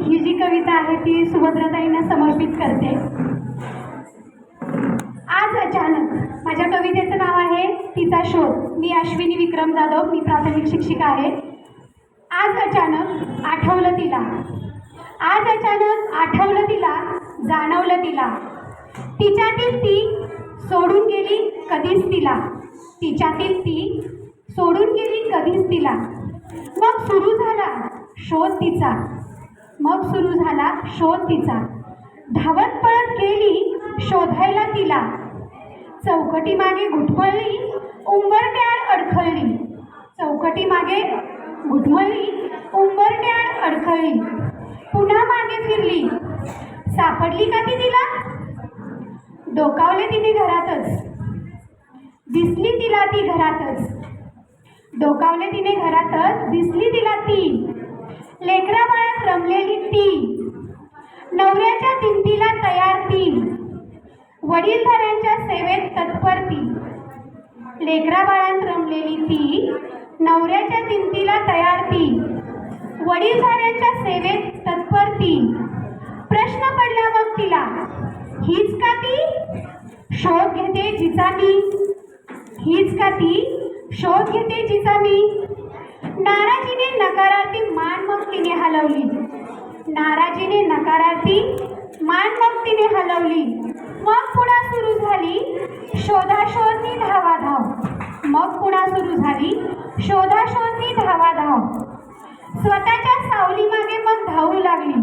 ही जी कविता आहे ती सुभद्राताईंना समर्पित करते। आज अचानक, माझ्या कवितेचं नाव आहे तिचा शोध। मी अश्विनी विक्रम जाधव, मी प्राथमिक शिक्षिका आहे। आज अचानक आठवलं तिला, आज अचानक आठवलं तिला, जाणवलं तिला, तिच्यातील ती सोडून गेली कधीच तिला, तिच्यातील ती सोडून गेली कधीच तिला। मग सुरू झाला शोध तिचा, मग सुरू झाला शोध तिचा, धावत पळत गेली शोधायला तिला, चौकटी मागे घुटमळली उंबरठ्यात अडखळली, चौकटी मागे घुटमळली उंबरठ्यात अडखळली, पुन्हा मागे फिरली, सापडली का ती तिला, डोकावले तिने घरातच, दिसली तिला ती घरातच, डोकावले तिने घरातच, दिसली तिला ती, लेकरा बाळात रमलेली ती, नवऱ्याच्या दिंडीला तयार ती, वडीलधाऱ्यांच्या सेवेत तत्पर ती, लेकरा बाळात रमलेली ती, नवऱ्याच्या दिंडीला तयार ती, वडीलधाऱ्यांच्या सेवेत तत्पर ती। प्रश्न पडला मग तिला, हीच का ती शोध घेते जिचा मी, हीच का ती शोध घेते जिचा मी। नाराजीने नकारार्थी मान मग तिने हलवली, नाराजीने नकारार्थी मान मग तिने हलवली, मग पुन्हा सुरू झाली शोधाशोधनी धावाधाव, मग पुन्हा सुरू झाली शोधाशोधनी धावाधाव। स्वतःच्या सावली मागे मग धावू लागली,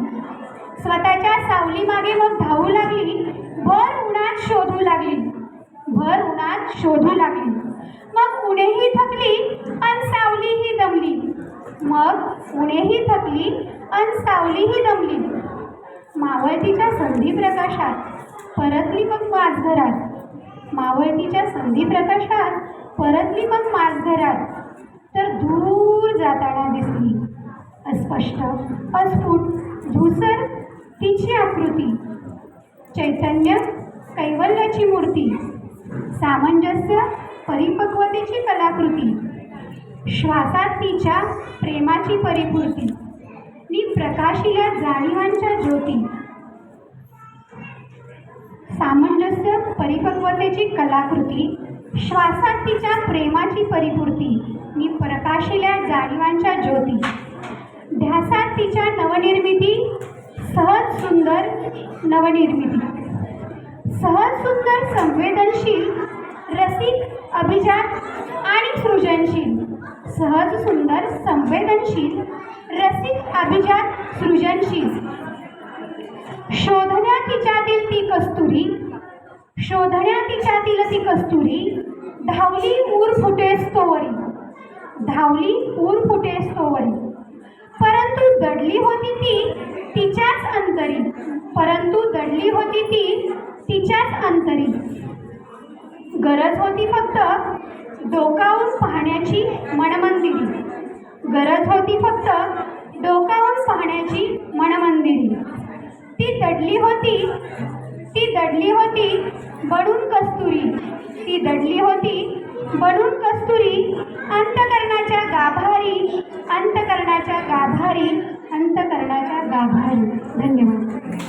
स्वतःच्या सावली मागे मग धावू लागली, भर उन्हात शोधू लागली, भर उन्हात शोधू लागली, मग उन्हेही थकली अन सावलीही दमली, मग उन्हेही थकली अन सावलीही दमली। मावळतीच्या संधी प्रकाशात परतली मग माझ घरात, मावळतीच्या संधी प्रकाशात परतली मग माझ घरात, तर दूर जाताना दिसली अस्पष्ट अस्फुट धूसर तिची आकृती, चैतन्य कैवल्याची मूर्ती, सामंजस्य परिपक्वतेची कलाकृती, श्वासात तिच्या प्रेमाची परिपूर्ती, नी प्रकाशिल्या जाणीवांच्या ज्योती, सामंजस्य परिपक्वतेची कलाकृती, श्वासात तिच्या प्रेमाची परिपूर्ती, नी प्रकाशिल्या जाणीवांच्या ज्योती, ध्यासात तिच्या नवनिर्मिती, सहज सुंदर नवनिर्मिती, सहज सुंदर संवेदनशील रसिक अभिजात आणि सृजनशील, सहज सुंदर संवेदनशील रसिक अभिजात सृजनशील। शोधण्या तिच्यातील ती कस्तुरी, शोधण्या तिच्यातील ती कस्तुरी, धावली ऊर फुटेस तोवरी, धावली ऊर फुटेस तोवरी, परंतु दडली होती ती तिच्याच अंतरी, परंतु दडली होती ती तिच्याच अंतरी। गरज होती फक्त डोकावून पाहण्याची मनमंदिरी, गरज होती फक्त डोकावून पाहण्याची मनमंदिरी। ती दडली होती, ती दडली होती बनून कस्तुरी, ती दडली होती बनून कस्तुरी, अंतकरणाच्या गाभारी, अंतकरणाच्या गाभारी, अंतकरणाच्या गाभारी। धन्यवाद।